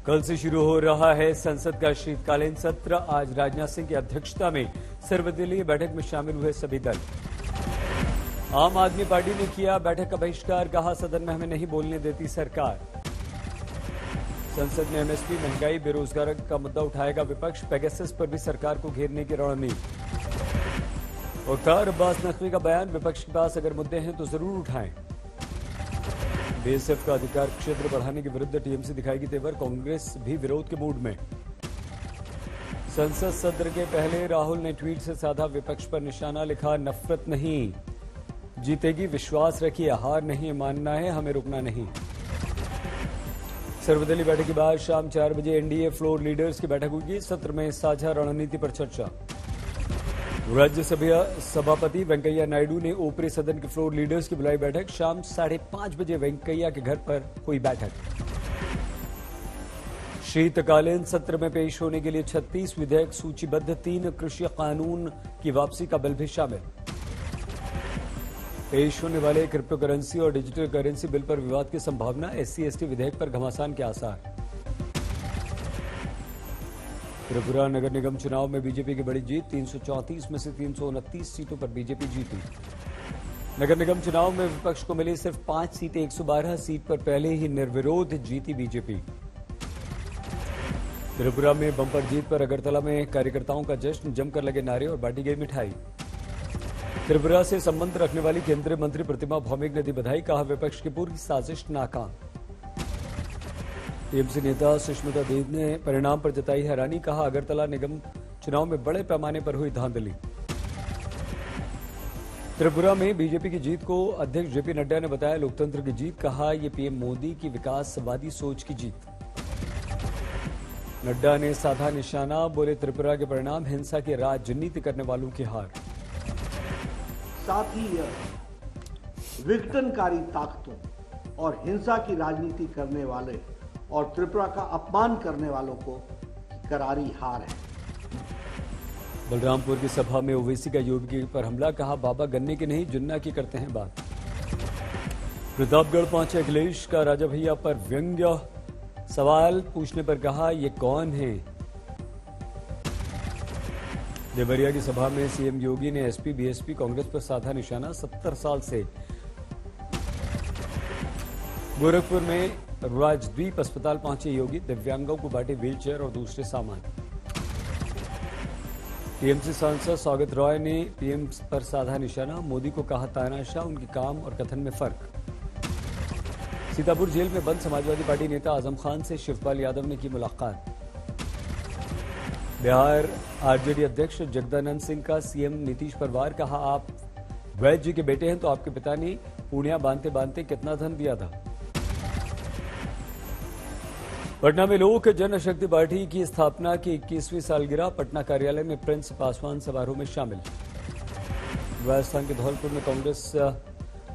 कल से शुरू हो रहा है संसद का शीतकालीन सत्र। आज राजनाथ सिंह की अध्यक्षता में सर्वदलीय बैठक में शामिल हुए सभी दल। आम आदमी पार्टी ने किया बैठक का बहिष्कार, कहा सदन में हमें नहीं बोलने देती सरकार। संसद में एमएसपी, महंगाई, बेरोजगार का मुद्दा उठाएगा विपक्ष। पेगासस पर भी सरकार को घेरने की रणनीति। वकार अब्बास नकवी का बयान, विपक्ष के पास अगर मुद्दे हैं तो जरूर उठाएं। बीएसएफ का अधिकार क्षेत्र बढ़ाने के विरुद्ध टीएमसी दिखाएगी तेवर, कांग्रेस भी विरोध के मूड में। संसद सत्र के पहले राहुल ने ट्वीट से साधा विपक्ष पर निशाना, लिखा नफरत नहीं जीतेगी, विश्वास रखिए, हार नहीं मानना है, हमें रुकना नहीं। सर्वदलीय बैठक के बाद शाम 4 बजे एनडीए फ्लोर लीडर्स की बैठक होगी। सत्र में साझा रणनीति पर चर्चा। राज्यसभा सभापति वेंकैया नायडू ने ऊपरी सदन के फ्लोर लीडर्स की बुलाई बैठक। शाम 5:30 बजे वेंकैया के घर पर हुई बैठक। शीतकालीन सत्र में पेश होने के लिए 36 विधेयक सूचीबद्ध, 3 कृषि कानून की वापसी का बिल भी शामिल। पेश होने वाले क्रिप्टो करेंसी और डिजिटल करेंसी बिल पर विवाद की संभावना, एससी/एसटी विधेयक पर घमासान के आसार। त्रिपुरा नगर निगम चुनाव में बीजेपी की बड़ी जीत, 334 में से 329 सीटों पर बीजेपी जीती। नगर निगम चुनाव में विपक्ष को मिली सिर्फ 5 सीटें, 112 सीट पर पहले ही निर्विरोध जीती बीजेपी। त्रिपुरा में बंपर जीत पर अगरतला में कार्यकर्ताओं का जश्न, जमकर लगे नारे और बांटी गई मिठाई। त्रिपुरा से संबंध रखने वाली केंद्रीय मंत्री प्रतिमा भौमिक ने दी बधाई, कहा विपक्ष की पूरी साजिश नाकाम। टीएमसी नेता सुष्मिता देव ने परिणाम पर जताई हैरानी, कहा अगरतला निगम चुनाव में बड़े पैमाने पर हुई धांधली। त्रिपुरा में बीजेपी की जीत को अध्यक्ष जेपी नड्डा ने बताया लोकतंत्र की जीत, कहा यह पीएम मोदी की विकासवादी सोच की जीत। नड्डा ने साधा निशाना, बोले त्रिपुरा के परिणाम हिंसा की राजनीति करने वालों की हार। साथ ही यह विघटनकारी ताकतों और हिंसा की राजनीति करने वाले और त्रिपुरा का अपमान करने वालों को करारी हार है। बलरामपुर की सभा में ओवैसी का योगी पर हमला, कहा बाबा गन्ने की नहीं जुन्ना की करते हैं बात। प्रतापगढ़ पहुंचे अखिलेश का राजा भैया पर व्यंग्य, सवाल पूछने पर कहा ये कौन है। देवरिया की सभा में सीएम योगी ने एसपी बीएसपी कांग्रेस पर साधा निशाना, 70 साल से गोरखपुर में राजद्वीप अस्पताल पहुंचे योगी, दिव्यांगों को बांटे व्हीलचेयर और दूसरे सामान। टीएमसी सांसद स्वागत रॉय ने पीएम पर साधा निशाना, मोदी को कहा तानाशाह, उनके काम और कथन में फर्क। सीतापुर जेल में बंद समाजवादी पार्टी नेता आजम खान से शिवपाल यादव ने की मुलाकात। बिहार आरजेडी अध्यक्ष जगदानंद सिंह का सीएम नीतीश पर वार, कहा आप वैद्य जी के बेटे हैं तो आपके पिता ने पूर्णिया बांधते बांधते कितना धन दिया था। पटना में लोक जनशक्ति पार्टी की स्थापना की 21वीं सालगिरह, पटना कार्यालय में प्रिंस पासवान समारोह में शामिल। राजस्थान के धौलपुर में कांग्रेस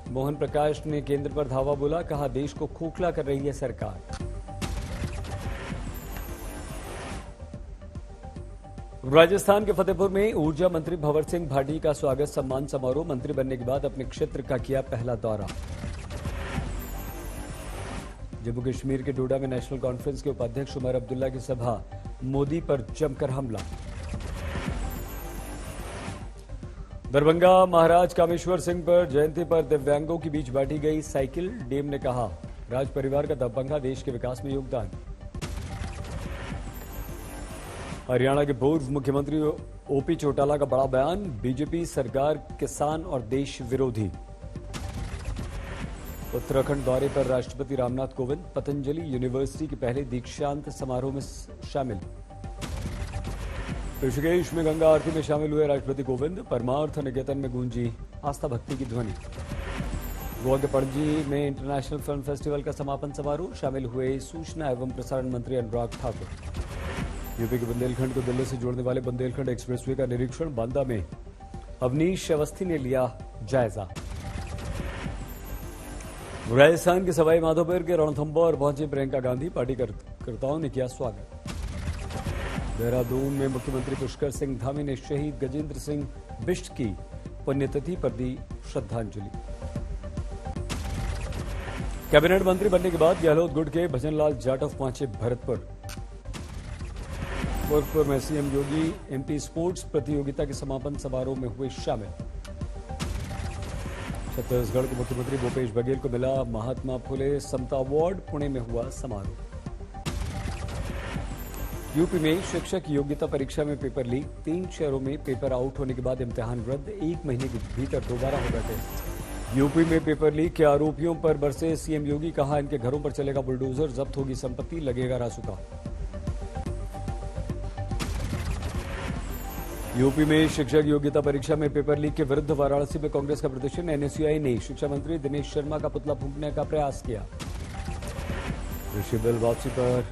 मोहन प्रकाश ने केंद्र पर धावा बोला, कहा देश को खोखला कर रही है सरकार। राजस्थान के फतेहपुर में ऊर्जा मंत्री भंवर सिंह भाटी का स्वागत सम्मान समारोह, मंत्री बनने के बाद अपने क्षेत्र का किया पहला दौरा। जम्मू कश्मीर के डोडा में नेशनल कॉन्फ्रेंस के उपाध्यक्ष उमर अब्दुल्ला की सभा, मोदी पर जमकर हमला। दरभंगा महाराज कामेश्वर सिंह पर जयंती पर दिव्यांगों के बीच बांटी गई साइकिल, डीएम ने कहा राज परिवार का दबंगा देश के विकास में योगदान। हरियाणा के पूर्व मुख्यमंत्री ओपी चौटाला का बड़ा बयान, बीजेपी सरकार किसान और देश विरोधी। उत्तराखंड दौरे पर राष्ट्रपति रामनाथ कोविंद, पतंजलि यूनिवर्सिटी के पहले दीक्षांत समारोह में शामिल। ऋषिकेश में गंगा आरती में शामिल हुए राष्ट्रपति कोविंद, परमार्थ निकेतन में गूंजी आस्था भक्ति की ध्वनि। गोवा के पणजी में इंटरनेशनल फिल्म फेस्टिवल का समापन समारोह, शामिल हुए सूचना एवं प्रसारण मंत्री अनुराग ठाकुर। यूपी के बुंदेलखंड को दिल्ली से जोड़ने वाले बुंदेलखंड एक्सप्रेसवे का निरीक्षण, बांदा में अवनीश अवस्थी ने लिया जायजा। राजस्थान के सवाई माधोपुर के रणथंभौर पहुंची प्रियंका गांधी, पार्टी कार्यकर्ताओं ने किया स्वागत। देहरादून में मुख्यमंत्री पुष्कर सिंह धामी ने शहीद गजेंद्र सिंह बिष्ट की पुण्यतिथि पर दी श्रद्धांजलि। कैबिनेट मंत्री बनने के बाद गहलोत गुट के भजनलाल जाटव पहुंचे भरतपुर। गोरखपुर में सीएम योगी एमपी स्पोर्ट्स प्रतियोगिता के समापन समारोह में हुए शामिल। छत्तीसगढ़ के मुख्यमंत्री भूपेश बघेल को मिला महात्मा फुले समता अवार्ड। पुणे में हुआ समारोह। यूपी में शिक्षक योग्यता परीक्षा में पेपर लीक। 3 शहरों में पेपर आउट होने के बाद इम्तिहान रद्द। 1 महीने के भीतर दोबारा होगा टेस्ट। यूपी में पेपर लीक के आरोपियों पर बरसे सीएम योगी। कहा इनके घरों पर चलेगा बुलडोजर, जब्त होगी संपत्ति, लगेगा रासुका। यूपी में शिक्षक योग्यता परीक्षा में पेपर लीक के विरुद्ध वाराणसी में कांग्रेस का प्रदर्शन। एनएसयूआई ने शिक्षा मंत्री दिनेश शर्मा का पुतला फूंकने का प्रयास किया। कृषि बिल वापसी पर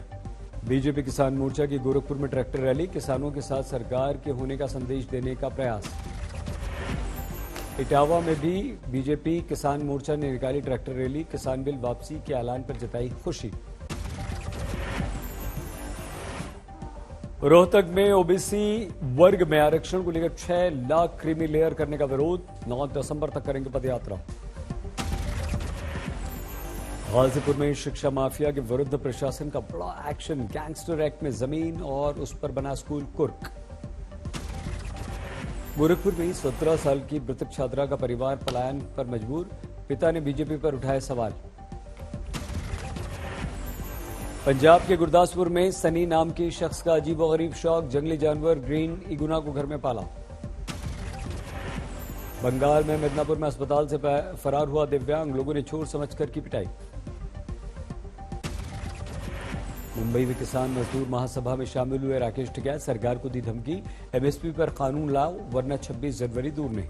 बीजेपी किसान मोर्चा की गोरखपुर में ट्रैक्टर रैली। किसानों के साथ सरकार के होने का संदेश देने का प्रयास। इटावा में भी बीजेपी किसान मोर्चा ने निकाली ट्रैक्टर रैली। किसान बिल वापसी के ऐलान पर जताई खुशी। रोहतक में ओबीसी वर्ग में आरक्षण को लेकर 6 लाख क्रीमी लेयर करने का विरोध। 9 दिसंबर तक करेंगे पदयात्रा। गाजीपुर में शिक्षा माफिया के विरुद्ध प्रशासन का बड़ा एक्शन। गैंगस्टर एक्ट में जमीन और उस पर बना स्कूल कुर्क। गोरखपुर में 17 साल की मृतक छात्रा का परिवार पलायन पर मजबूर। पिता ने बीजेपी पर उठाए सवाल। पंजाब के गुरदासपुर में सनी नाम के शख्स का अजीबोगरीब शौक। जंगली जानवर ग्रीन इगुना को घर में पाला। बंगाल में मिदनापुर में अस्पताल से फरार हुआ दिव्यांग। लोगों ने चोर समझकर की पिटाई। मुंबई में किसान मजदूर महासभा में शामिल हुए राकेश टिकैत। सरकार को दी धमकी, एमएसपी पर कानून लाओ वरना 26 जनवरी दूर नहीं।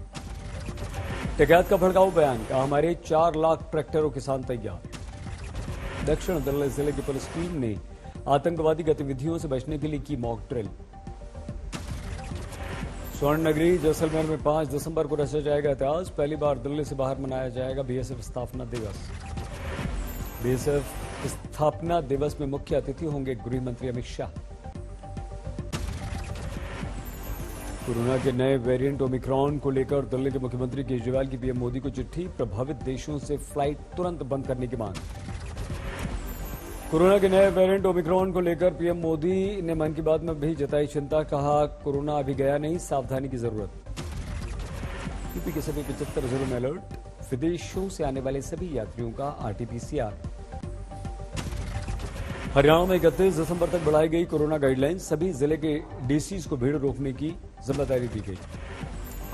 टिकैत का भड़काऊ बयान। कहा हमारे 4 लाख ट्रैक्टरों किसान तैयार। दक्षिण दिल्ली जिले की पुलिस टीम ने आतंकवादी गतिविधियों से बचने के लिए की मॉक ड्रिल। स्वर्ण नगरी जैसलमेर में 5 दिसंबर को रचा जाएगा इतिहास। पहली बार दिल्ली से बाहर मनाया जाएगा बीएसएफ स्थापना दिवस। बीएसएफ स्थापना दिवस में मुख्य अतिथि होंगे गृह मंत्री अमित शाह। कोरोना के नए वेरिएंट ओमिक्रॉन को लेकर दिल्ली के मुख्यमंत्री केजरीवाल की पीएम मोदी को चिट्ठी। प्रभावित देशों से फ्लाइट तुरंत बंद करने की मांग। कोरोना के नए वेरिएंट ओमिक्रॉन को लेकर पीएम मोदी ने मन की बात में भी जताई चिंता। कहा कोरोना अभी गया नहीं, सावधानी की जरूरत। यूपी के सभी 75 जिलों में अलर्ट। विदेशों से आने वाले सभी यात्रियों का आरटीपीसीआर। हरियाणा में 31 दिसंबर तक बढ़ाई गई कोरोना गाइडलाइन। सभी जिले के डीसीज को भीड़ रोकने की जिम्मेदारी दी गई।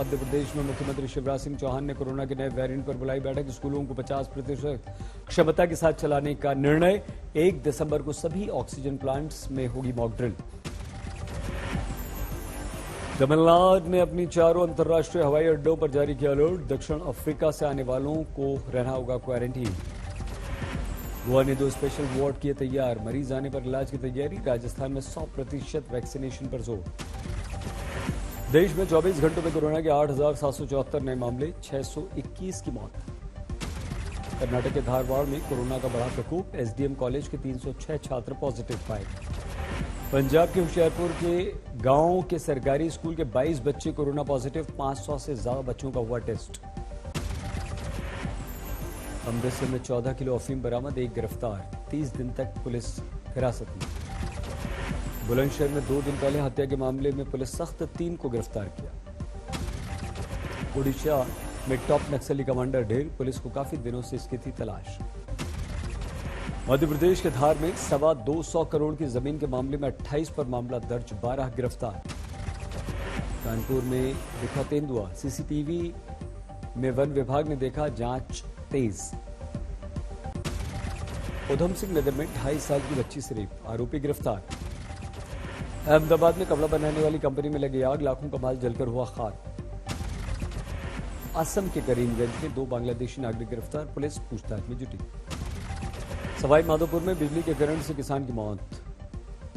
मध्य प्रदेश में मुख्यमंत्री शिवराज सिंह चौहान ने कोरोना के नए वेरिएंट पर बुलाई बैठक। स्कूलों को 50% क्षमता के साथ चलाने का निर्णय। 1 दिसंबर को सभी ऑक्सीजन प्लांट्स में होगी मॉक ड्रिल। तमिलनाडु ने अपनी 4 अंतर्राष्ट्रीय हवाई अड्डों पर जारी किया अलर्ट। दक्षिण अफ्रीका से आने वालों को रहना होगा क्वारंटीन। गोवा ने 2 स्पेशल वार्ड किए तैयार। मरीज आने पर इलाज की तैयारी। राजस्थान में 100% वैक्सीनेशन पर जोर। देश में 24 घंटों में कोरोना के 8,774 नए मामले। 621 की मौत। कर्नाटक के धारवाड़ में कोरोना का बड़ा प्रकोप। एसडीएम कॉलेज के 306 छात्र पॉजिटिव पाए। पंजाब के होशियारपुर के गांव के सरकारी स्कूल के 22 बच्चे कोरोना पॉजिटिव। 500 से ज्यादा बच्चों का हुआ टेस्ट। अमृतसर में 14 किलो अफीम बरामद। 1 गिरफ्तार। 30 दिन तक पुलिस हिरासत में। बुलंदशहर में 2 दिन पहले हत्या के मामले में पुलिस सख्त 3 को गिरफ्तार किया। ओडिशा में टॉप नक्सली कमांडर ढेर। पुलिस को काफी दिनों से इसकी थी तलाश। मध्य प्रदेश के धार में 225 करोड़ की जमीन के मामले में 28 पर मामला दर्ज। 12 गिरफ्तार। कानपुर में दिखा तेंदुआ। सीसीटीवी में वन विभाग ने देखा, जांच तेज। उधम सिंह नगर में 2.5 साल की बच्ची से रेप। आरोपी गिरफ्तार। अहमदाबाद में कपड़ा बनाने वाली कंपनी में लगी आग। लाखों का माल जलकर हुआ खाक। असम के करीमगंज में 2 बांग्लादेशी नागरिक गिरफ्तार। पुलिस पूछताछ में जुटी। सवाई माधोपुर में बिजली के करंट से किसान की मौत।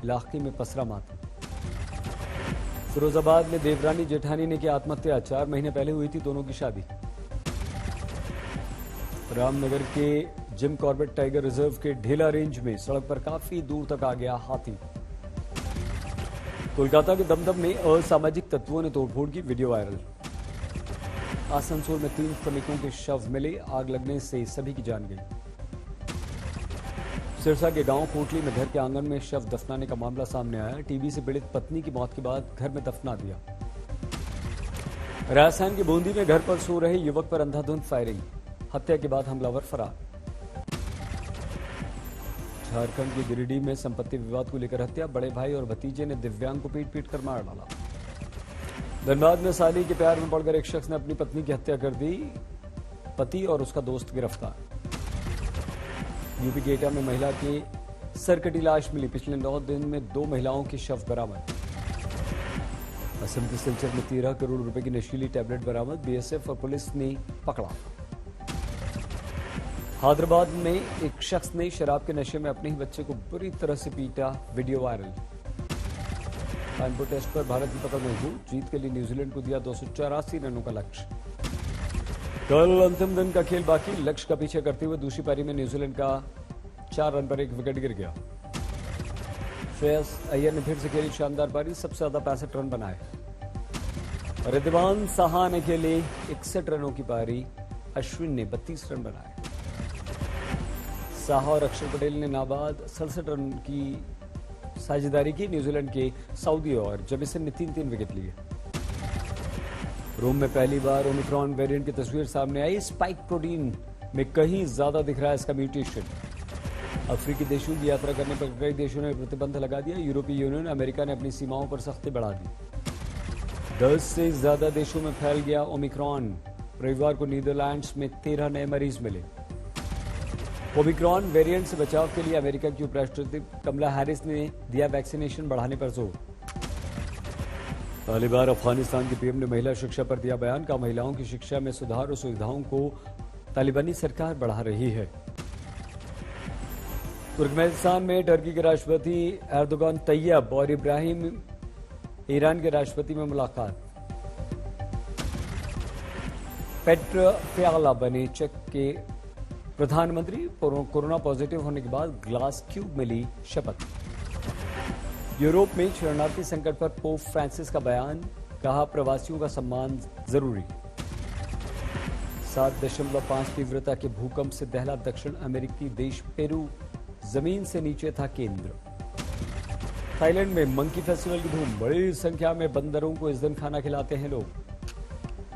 इलाके में पसरा मातम। फिरोजाबाद में देवरानी जेठानी ने की आत्महत्या। 4 महीने पहले हुई थी दोनों की शादी। रामनगर के जिम कॉर्बेट टाइगर रिजर्व के ढेला रेंज में सड़क पर काफी दूर तक आ गया हाथी। कोलकाता के दमदम में असामाजिक तत्वों ने तोड़फोड़ की, वीडियो वायरल। आसनसोल में 3 श्रमिकों के शव मिले। आग लगने से सभी की जान गई। सिरसा के गांव कोटली में घर के आंगन में शव दफनाने का मामला सामने आया। टीबी से पीड़ित पत्नी की मौत के बाद घर में दफना दिया। राजस्थान के बूंदी में घर पर सो रहे युवक पर अंधाधुंध फायरिंग, हत्या के बाद हमलावर फरार। झारखंड के गिरिडीह में संपत्ति विवाद को लेकर हत्या, बड़े भाई और भतीजे ने दिव्यांग को पीट पीट कर मार डाला। धनबाद में साली के प्यार में पड़कर एक शख्स ने अपनी पत्नी की हत्या कर दी, पति और उसका दोस्त गिरफ्तार। यूपी के एटा में महिला की सरकटी लाश मिली, पिछले 9 दिन में 2 महिलाओं के शव बरामद। असम के सिलचर में 13 करोड़ रुपए की नशीली टैबलेट बरामद, बीएसएफ और पुलिस ने पकड़ा। हैदराबाद में एक शख्स ने शराब के नशे में अपने ही बच्चे को बुरी तरह से पीटा, वीडियो वायरल। कानपुर टेस्ट पर भारत की पकड़ मजबूत, जीत के लिए न्यूजीलैंड को दिया 284 रनों का लक्ष्य। कल अंतिम दिन का खेल बाकी, लक्ष्य का पीछे करते हुए दूसरी पारी में न्यूजीलैंड का 4 रन पर 1 विकेट गिर गया। श्रेयस अय्यर ने फिर से खेली शानदार पारी, सबसे ज्यादा 65 रन बनाए। रिद्वान साहा ने खेली 61 रनों की पारी, अश्विन ने 32 रन बनाए। साहा और अक्षर पटेल ने नाबाद 67 रन की साझेदारी की। न्यूजीलैंड के सऊदी और जेमिसन ने 3-3 विकेट लिए। रोम में पहली बार ओमिक्रॉन वेरिएंट की तस्वीर सामने आई, स्पाइक प्रोटीन में कहीं ज्यादा दिख रहा है इसका म्यूटेशन। अफ्रीकी देशों की यात्रा करने पर कई देशों ने प्रतिबंध लगा दिया। यूरोपीय यूनियन, अमेरिका ने अपनी सीमाओं पर सख्ती बढ़ा दी। 10 से ज्यादा देशों में फैल गया ओमिक्रॉन। रविवार को नीदरलैंड्स में 13 नए मरीज मिले। ओमिक्रॉन वेरिएंट से बचाव के लिए अमेरिका की उपराष्ट्रपति कमला हैरिस ने दिया वैक्सीनेशन बढ़ाने पर जोर। पहली बार अफगानिस्तान के पीएम ने महिला शिक्षा पर दिया बयान, का महिलाओं की शिक्षा में सुधार और सुविधाओं को तालिबानी सरकार बढ़ा रही है। तुर्कमेनिस्तान में टर्की के राष्ट्रपति एर्दोगान तैयब और इब्राहिम ईरान के राष्ट्रपति में मुलाकात। पेट्र फ्याला बने चेक के प्रधानमंत्री, कोरोना पॉजिटिव होने के बाद ग्लास क्यूब में ली शपथ। यूरोप में शरणार्थी संकट पर पोप फ्रांसिस का बयान, कहा प्रवासियों का सम्मान जरूरी। 7.5 तीव्रता के भूकंप से दहला दक्षिण अमेरिकी देश पेरू, जमीन से नीचे था केंद्र। थाईलैंड में मंकी फेस्टिवल की धूम, बड़ी संख्या में बंदरों को इस दिन खाना खिलाते हैं लोग।